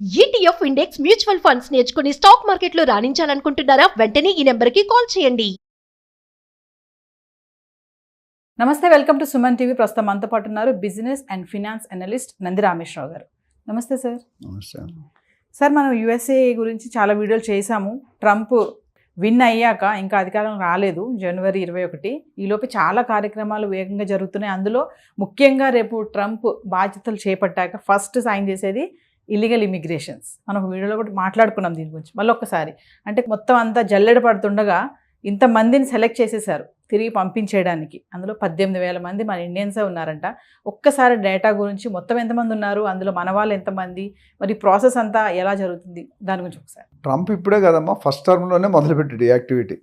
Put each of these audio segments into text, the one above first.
ETF index mutual funds నేర్చుకుని stock మార్కెట్లో రాణించాలనుకుంటున్నారా? వెంటనే ఈ నెంబర్కి కాల్ చేయండి. నమస్తే, వెల్కమ్ టు సుమన్ టీవీ. ప్రస్తుతం మనతో పాటు ఉన్నారు business and finance analyst Nandi Rameshwar Rao గారు. నమస్తే సార్. నమస్తే. సార్, మనం యుఎస్ఏ గురించి చాలా వీడియోలు చేశాము. ట్రంప్ విన్ అయ్యాక ఇంకా అధికారం రాలేదు, జనవరి 21. ఈలోపు చాలా కార్యక్రమాలు వేగంగా జరుగుతున్నాయి. అందులో ముఖ్యంగా రేపు ట్రంప్ బాధ్యతలు చేపట్టాక ఫస్ట్ సైన్ చేసేది ఇల్లీగల్ ఇమిగ్రేషన్స్. మనం ఒక వీడియోలో కూడా మాట్లాడుకున్నాం దీని గురించి. మళ్ళీ ఒక్కసారి అంటే మొత్తం అంతా జల్లెడ పడుతుండగా ఇంతమందిని సెలెక్ట్ చేసేసారు తిరిగి పంపించేయడానికి. అందులో 18,000 మంది మన ఇండియన్సే ఉన్నారంట. ఒక్కసారి డేటా గురించి మొత్తం ఎంతమంది ఉన్నారు, అందులో మన వాళ్ళు ఎంతమంది, మరి ప్రాసెస్ అంతా ఎలా జరుగుతుంది దాని గురించి ఒకసారి. ట్రంప్ ఇప్పుడే కదమ్మా, ఫస్ట్ టర్మ్లోనే మొదలుపెట్టాడు ఈ యాక్టివిటీ.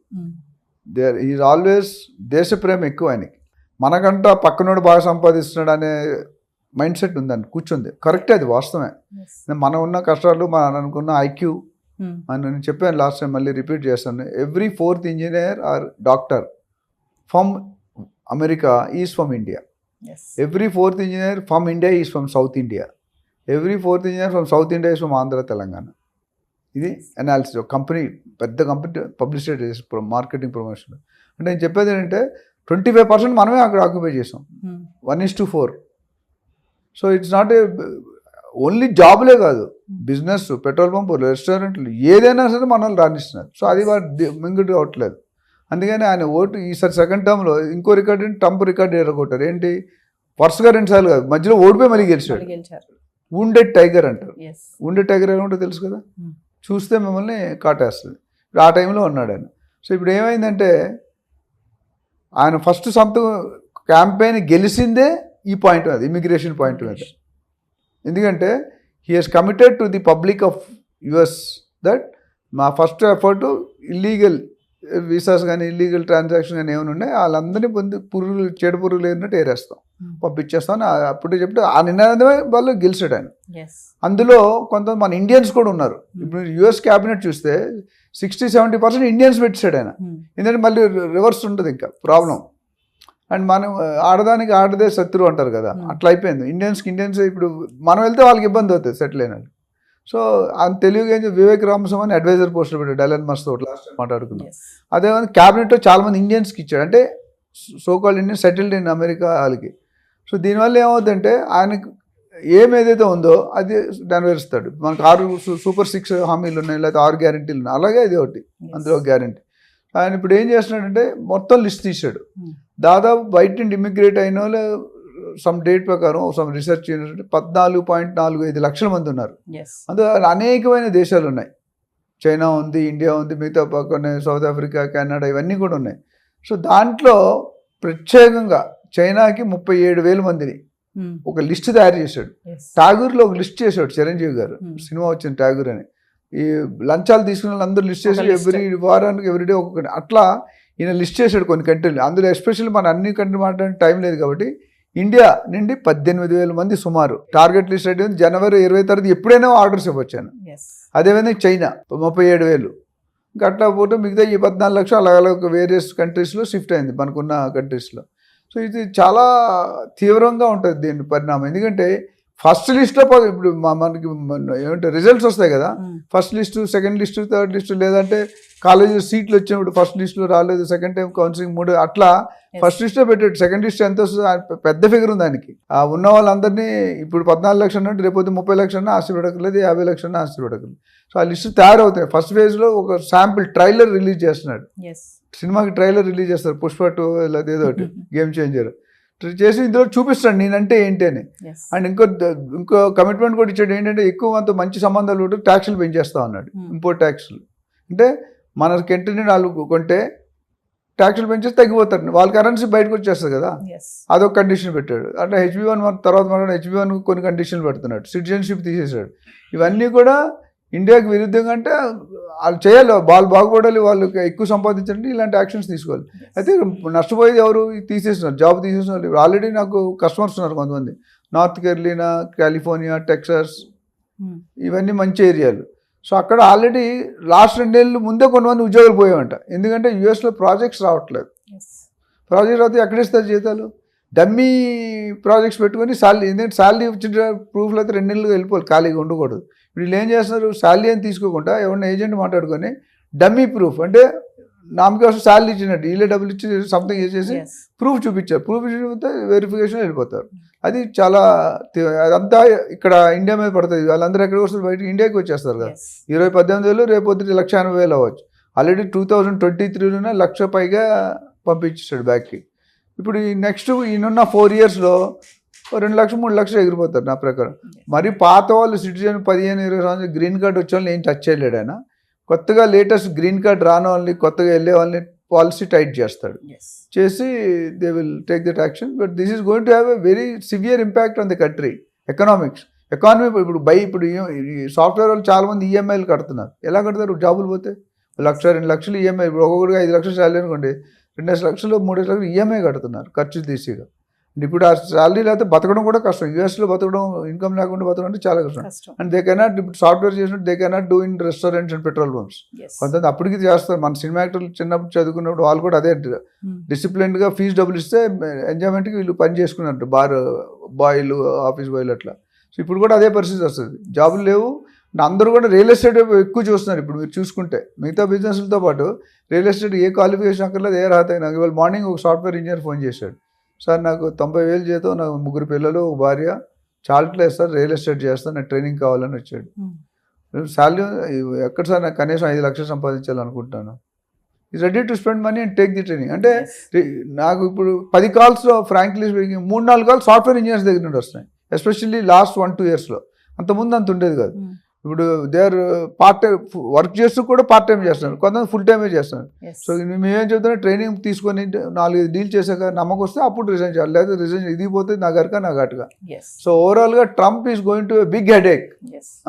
ఈజ్ ఆల్వేస్ దేశ ప్రేమ ఎక్కువ ఆయనకి. మనకంట పక్కనోడు బాగా సంపాదిస్తున్నాడు అనే మైండ్ సెట్ ఉందండి, కూర్చుంది. కరెక్టే, అది వాస్తవమే. మనం ఉన్న కష్టాలు, మనం అనుకున్న ఐక్యూ అని నేను చెప్పాను లాస్ట్ టైం, మళ్ళీ రిపీట్ చేస్తాను. Every 4th engineer or doctor from America is from India. Every 4th engineer from India is from South India. Every 4th engineer from South India is from Andhra, Telangana. ఇది analysis. ఒక company, పెద్ద company publicity చేసి marketing promotion. అంటే నేను చెప్పేది ఏంటంటే 25% మనమే అక్కడ ఆక్యుపై చేసాం, 1:4. So it's not a only జాబులే కాదు, బిజినెస్, పెట్రోల్ పంపులు, రెస్టారెంట్లు, ఏదైనా సరే మనల్ని రాణిస్తున్నారు. సో అది వాడు మింగుడు అవట్లేదు. అందుకని ఆయన ఓటు ఈసారి సెకండ్ టర్మ్లో ఇంకో రికార్డు ట్రంప్ రికార్డు ఎరగొట్టారు. ఏంటి, వరుసగా 2 సార్లు కాదు, మధ్యలో ఓడిపోయి మళ్ళీ గెలిచాడు. వుండెడ్ టైగర్ అంటారు. వుండెడ్ టైగర్ ఏమంటో తెలుసు కదా, చూస్తే మిమ్మల్ని కాటేస్తుంది. ఇప్పుడు ఆ టైంలో ఉన్నాడు ఆయన. సో ఇప్పుడు ఏమైందంటే ఆయన ఫస్ట్ సంతకం క్యాంపెయిన్ గెలిచిందే ఈ పాయింట్ మీద, ఇమిగ్రేషన్ పాయింట్ మీద. ఎందుకంటే he has committed to the public of US that మా ఫస్ట్ ఎఫర్ట్ ఇల్లీగల్ వీసాస్ కానీ ఇల్లీగల్ ట్రాన్సాక్షన్ కానీ ఏమైనా ఉన్నాయి వాళ్ళందరినీ పురుగులు, చెడు పురుగులు ఏదన్నట్టు ఏరేస్తాం, పంపించేస్తాం. అప్పుడే చెప్తే ఆ నిర్ణయమే వాళ్ళు గెలిచాడు ఆయన. అందులో కొంత మన ఇండియన్స్ కూడా ఉన్నారు. ఇప్పుడు యుఎస్ క్యాబినెట్ చూస్తే 60-70% ఇండియన్స్ పెట్టాడు ఆయన. ఎందుకంటే మళ్ళీ రివర్స్ ఉంటుంది ఇంకా ప్రాబ్లం. అండ్ మనం ఆడదానికి ఆడదే శత్రువు అంటారు కదా, అట్లా అయిపోయింది. ఇండియన్స్ ఇప్పుడు మనం వెళ్తే వాళ్ళకి ఇబ్బంది అవుతుంది సెటిల్ అయిన. సో ఆయన తెలుగు ఏం వివేక్ రామస్వామి అని అడ్వైజర్ పోస్టులు పెట్టాడు ఎలన్ మస్క్ తోటి లాస్ట్ టైం మాట్లాడుకున్నాం. అదేవిధంగా క్యాబినెట్లో చాలామంది ఇండియన్స్కి ఇచ్చాడు, అంటే so called Indian settled in America వాళ్ళకి. సో దీనివల్ల ఏమవుతుందంటే ఆయనకి ఏదైతే ఉందో అది నెరవేరుస్తాడు. మనకు 6 సూపర్ 6 హామీలు ఉన్నాయి, లేకపోతే 6 గ్యారెంటీలు ఉన్నాయి. అలాగే ఇది ఒకటి, అందులో గ్యారెంటీ. ఆయన ఇప్పుడు ఏం చేస్తున్నాడంటే మొత్తం లిస్ట్ తీశాడు. దాదాపు బయట నుండి ఇమిగ్రేట్ అయిన వాళ్ళు సమ్ డేట్ ప్రకారం సమ్ రీసెర్చ్ 14.45 లక్షల మంది ఉన్నారు. అందులో అనేకమైన దేశాలు ఉన్నాయి, చైనా ఉంది, ఇండియా ఉంది, మిగతా పక్కనే సౌత్ ఆఫ్రికా, కెనడా, ఇవన్నీ కూడా ఉన్నాయి. సో దాంట్లో ప్రత్యేకంగా చైనాకి 37,000 మందిని ఒక లిస్ట్ తయారు చేశాడు. ఠాగూర్లో ఒక లిస్ట్ చేశాడు చిరంజీవి గారు, సినిమా వచ్చింది ఠాగూర్ అని. ఈ లంచాలు తీసుకున్న వాళ్ళందరూ లిస్ట్ చేసి ఎవ్రీ వారానికి ఎవ్రీడే ఒక్కొక్కటి అట్లా ఈయన లిస్ట్ చేశాడు కొన్ని కంట్రీలు. అందులో ఎస్పెషల్లీ మన అన్ని కంట్రీ మాట్లాడడానికి టైం లేదు కాబట్టి ఇండియా నుండి 18,000 మంది సుమారు టార్గెట్ లిస్ట్ అయితే జనవరి 23 ఎప్పుడైనా ఆర్డర్స్ ఇవ్వచ్చాను. అదేవిధంగా చైనా 37,000, ఇంకా అట్లా పోతే మిగతా ఈ 14 లక్షలు అలాగ వేరియస్ కంట్రీస్లో షిఫ్ట్ అయింది మనకున్న కంట్రీస్లో. సో ఇది చాలా తీవ్రంగా ఉంటుంది దీని పరిణామం. ఎందుకంటే ఫస్ట్ లిస్ట్లో ఇప్పుడు మనకి ఏమంటే రిజల్ట్స్ వస్తాయి కదా, first list, second list, third list, లేదంటే కాలేజీ సీట్లు వచ్చినప్పుడు ఫస్ట్ లిస్టులో రాలేదు, సెకండ్ టైం కౌన్సిలింగ్ 3, అట్లా ఫస్ట్ లిస్ట్లో పెట్టాడు. సెకండ్ లిస్ట్ ఎంత వస్తుంది, పెద్ద ఫిగర్ ఉంది దానికి. ఉన్న వాళ్ళందరినీ ఇప్పుడు 14 లక్షలు అంటే రేపు 30 లక్షలు ఆశీర్వడకలేదు, 50 లక్షలు ఆశీర్వడకలేదు. సో ఆ లిస్టు తయారవుతాయి. ఫస్ట్ ఫేజ్లో ఒక శాంపిల్ ట్రైలర్ రిలీజ్ చేస్తున్నాడు, సినిమాకి ట్రైలర్ రిలీజ్ చేస్తారు, పుష్ప 2 లేదా ఏదో ఒకటి గేమ్ చేంజర్ చేసి ఇందులో చూపిస్తాడు నేనంటే ఏంటి అని. అండ్ ఇంకో కమిట్మెంట్ కూడా ఇచ్చాడు, ఏంటంటే ఎక్కువ అంత మంచి సంబంధాలు కూడా ట్యాక్సులు పెంచేస్తా ఉన్నాడు, ఇంపోర్ట్ ట్యాక్సులు. అంటే మన కంట్రీని వాళ్ళు కొంటే ట్యాక్సులు పెంచేసి తగ్గిపోతారు, వాళ్ళ కరెన్సీ బయటకు వచ్చేస్తుంది కదా, అదొక కండిషన్ పెట్టాడు. అంటే HB1 తర్వాత మనం HB1 కొన్ని కండిషన్లు పెడుతున్నాడు, సిటిజన్షిప్ తీసేసాడు. ఇవన్నీ కూడా ఇండియాకి విరుద్ధంగా. అంటే వాళ్ళు చేయాలి, వాళ్ళు బాగుపడాలి, వాళ్ళకి ఎక్కువ సంపాదించండి, ఇలాంటి యాక్షన్స్ తీసుకోవాలి. అయితే నష్టపోయేది ఎవరు, తీసేస్తున్నారు, జాబ్ తీసేస్తున్నారు. ఇప్పుడు ఆల్రెడీ నాకు కస్టమర్స్ ఉన్నారు కొంతమంది, నార్త్ కెరోలినా, కాలిఫోర్నియా, టెక్సాస్, ఇవన్నీ మంచి ఏరియాలు. సో అక్కడ ఆల్రెడీ లాస్ట్ 2 ఏళ్ళు ముందే కొంతమంది ఉద్యోగాలు పోయామంట. ఎందుకంటే యూఎస్లో ప్రాజెక్ట్స్ రావట్లేదు. ప్రాజెక్ట్స్ అయితే ఎక్కడిస్తారు జీతాలు, డమ్మీ ప్రాజెక్ట్స్ పెట్టుకొని శాలరీ, ఎందుకంటే శాలరీ వచ్చిన ప్రూఫ్లు అయితే 2 నెలలు వెళ్ళిపోవాలి, ఖాళీగా ఉండకూడదు. వీళ్ళు ఏం చేస్తున్నారు, శాలరీ అని తీసుకోకుండా ఎవరైనా ఏజెంట్ మాట్లాడుకొని డమ్మీ ప్రూఫ్ అంటే నామకి కోసం శాలరీ ఇచ్చినట్టు వీళ్ళే డబ్బులు ఇచ్చి సంథింగ్ చేసేసి Yes. ప్రూఫ్ చూపించారు. ప్రూఫ్ చూపితే వెరిఫికేషన్ వెళ్ళిపోతారు. అది చాలా అదంతా ఇక్కడ ఇండియా మీద పడుతుంది. వాళ్ళందరూ ఎక్కడికి వస్తారు, బయట ఇండియాకి వచ్చేస్తారు కదా. Yes. 18,000 రేపు పొద్దుట 1,80,000 అవ్వచ్చు. ఆల్రెడీ 2023లోనే 1,00,000 పైగా పంపించాడు బ్యాక్కి. ఇప్పుడు ఈ నెక్స్ట్ ఈయనున్న 4 yearsలో 2 లక్షలు 3 లక్షలు ఎగిరిపోతారు నా ప్రకారం. మరి పాత వాళ్ళు సిటిజన్ 15-20 సంవత్సరాలు గ్రీన్ కార్డ్ వచ్చే వాళ్ళని ఏం టచ్ చేయలేడు ఆయన. కొత్తగా లేటెస్ట్ గ్రీన్ కార్డ్ రాని వాళ్ళని, కొత్తగా వెళ్ళే వాళ్ళని పాలసీ టైట్ చేస్తాడు. Yes. చేసి they will take that action. But this is going to have a very severe impact on the country economics. Economy ఇప్పుడు సాఫ్ట్వేర్ వాళ్ళు చాలా మంది ఈఎంఐలు కడుతున్నారు. ఎలా కడతారు, జాబులు పోతే 1,00,000-2 లక్షలు ఈఎంఐ. ఇప్పుడు ఒక్కొక్కటిగా 5 లక్షలు శాలరీ అనుకోండి, 2 లక్షలు 3 లక్షలు ఈఎంఐ కడుతున్నారు ఖర్చు తీసిగా. ఇప్పుడు ఆ శాలరీ లేకపోతే బతకడం కూడా కష్టం. యూఎస్లో బతకడం, ఇన్కమ్ లేకుండా బతకడం అంటే చాలా కష్టం. కష్టం. అండ్ దే కెనాట్, ఇప్పుడు సాఫ్ట్వేర్ చేసినట్టు they cannot do in restaurants and petrol pumps. Yes. కొంతమంది అప్పటికి చేస్తారు. మన సినిమా యాక్టర్లు చిన్నప్పుడు చదువుకున్నప్పుడు వాళ్ళు కూడా అదే డిసిప్లిన్డ్గా ఫీజు డబ్బులు ఇస్తే ఎంజాయ్మెంట్కి వీళ్ళు పని చేసుకున్నట్టు, బాయ్లు, ఆఫీస్ బాయ్లు అట్లా. సో ఇప్పుడు కూడా అదే పరిస్థితి వస్తుంది. జాబులు లేవు. అందరూ కూడా రియల్ ఎస్టేట్ ఎక్కువ చూస్తున్నారు. ఇప్పుడు మీరు చూసుకుంటే మిగతా బిజినెస్లతో పాటు రియల్ ఎస్టేట్ ఏ క్వాలిఫికేషన్ అక్కర్లేదు, ఏ రాత. నాకు ఇవాళ మార్నింగ్ ఒక సాఫ్ట్వేర్ ఇంజనీర్ ఫోన్ చేశాడు. సార్ నాకు 90,000 జీతం, నాకు 3 పిల్లలు, ఒక భార్య, చాలట్లేదు సార్, రియల్ ఎస్టేట్ చేస్తాను, నాకు ట్రైనింగ్ కావాలని వచ్చాడు. శాలరీ ఎక్కడ సార్, నాకు కనీసం 5 లక్షలు సంపాదించాలనుకుంటున్నాను. Is ready to spend money and take the training. అంటే నాకు ఇప్పుడు 10 కాల్స్లో frankly speaking 3-4 calls software engineers దగ్గర నుండి వస్తున్నాయి. ఎస్పెషల్లీ లాస్ట్ 1-2 yearsలో. అంతకుముందు అంత ఉండేది కాదు. ఇప్పుడు they are part time work చేస్తూ కూడా పార్ట్ టైం చేస్తున్నారు, కొంతమంది ఫుల్ టైమే చేస్తున్నారు. సో మేమేం చెప్తున్నా, ట్రైనింగ్ తీసుకొని 4 డీల్ చేశాక నమ్మకం వస్తే అప్పుడు రిజైన్ చేయాలి, లేదా రిజైన్ ఇది పోతే నా గరక నా ఘాటుగా. సో ఓవరాల్గా Trump is going to a big headache,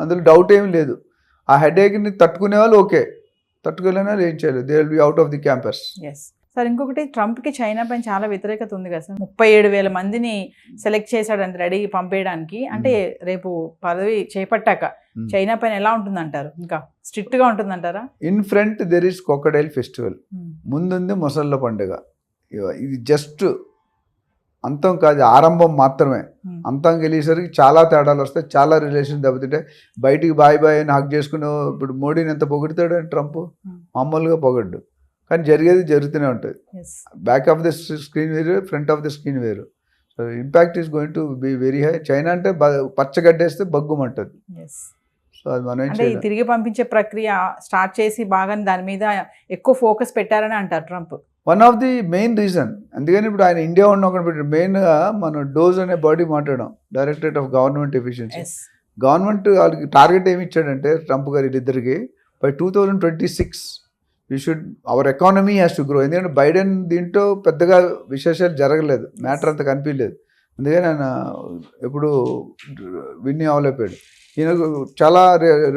అందులో డౌట్ ఏమీ లేదు. ఆ హెడేక్ని తట్టుకునే వాళ్ళు ఓకే, తట్టుకోలేని వాళ్ళు ఏం చేయలేదు, they will be out of the campus. Sir ఇంకొకటి, ట్రంప్కి చైనా పైన చాలా వ్యతిరేకత ఉంది కదా సార్. 37,000 మందిని సెలెక్ట్ చేశాడంటే రెడీ పంపేయడానికి. అంటే రేపు పదవి చేపట్టాక చైనా పైన ఎలా ఉంటుందంటారు? ఇంకా స్ట్రిక్ట్గా ఉంటుందంటారా? In front there is crocodile festival, ముందుంది మొసళ్ళ పండుగ. ఇది జస్ట్ అంతం కాదు, ఆరంభం మాత్రమే. అంతం గెలిచేసరికి చాలా తేడాలు వస్తాయి, చాలా రిలేషన్ దెబ్బతింటాయి. బయటికి బాయ్ అని హక్ చేసుకుని ఇప్పుడు మోడీని ఎంత పొగుడుతాడు ట్రంప్, మామూలుగా పొగడ్డు. కానీ జరిగేది జరుగుతూనే ఉంటుంది. బ్యాక్ ఆఫ్ ద స్క్రీన్ వేరు, ఫ్రంట్ ఆఫ్ ద స్క్రీన్ వేరు. So impact is going to be very high. China అంటే పచ్చగడ్డేస్తే బగ్గుమంటుంది. సో అది మనం అంటే తిరిగి పంపించే ప్రక్రియ స్టార్ట్ చేసి బాగా దాని మీద ఎక్కువ ఫోకస్ పెట్టారని అంటారు Trump. One of the main reason. అందుకని ఇప్పుడు ఆయన ఇండియా ఉన్న ఒకటి పెట్టాడు. మెయిన్గా మనం డోజ్ అనే బాడీ మాట్లాడాం, directorate of government efficiency. Government వాళ్ళకి టార్గెట్ ఏమి ఇచ్చాడంటే ట్రంప్ గారి ఇద్దరికి, by 2026 our economy has to grow. ఎందుకంటే బైడెన్ దీంట్లో పెద్దగా విశేషాలు జరగలేదు, మ్యాటర్ అంత కనిపించలేదు. అందుకని ఆయన ఎప్పుడు విన్ అవ్వలేకపోయాడు. ఈయన చాలా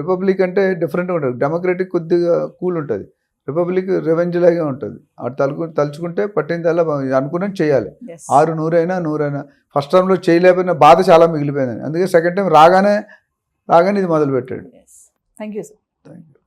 రిపబ్లిక్ అంటే డిఫరెంట్గా ఉంటుంది, డెమోక్రటిక్ కొద్దిగా కూల్ ఉంటుంది, రిపబ్లిక్ రెవెంజ్ లాగే ఉంటుంది. అటు తలుచుకుంటే పట్టిందల్లా అనుకున్నది చేయాలి. 600 అయినా 100 అయినా. ఫస్ట్ టైంలో చేయలేకపోయినా బాధ చాలా మిగిలిపోయింది. అందుకే సెకండ్ టైం రాగానే ఇది మొదలుపెట్టాడు. Thank you sir. Thank you.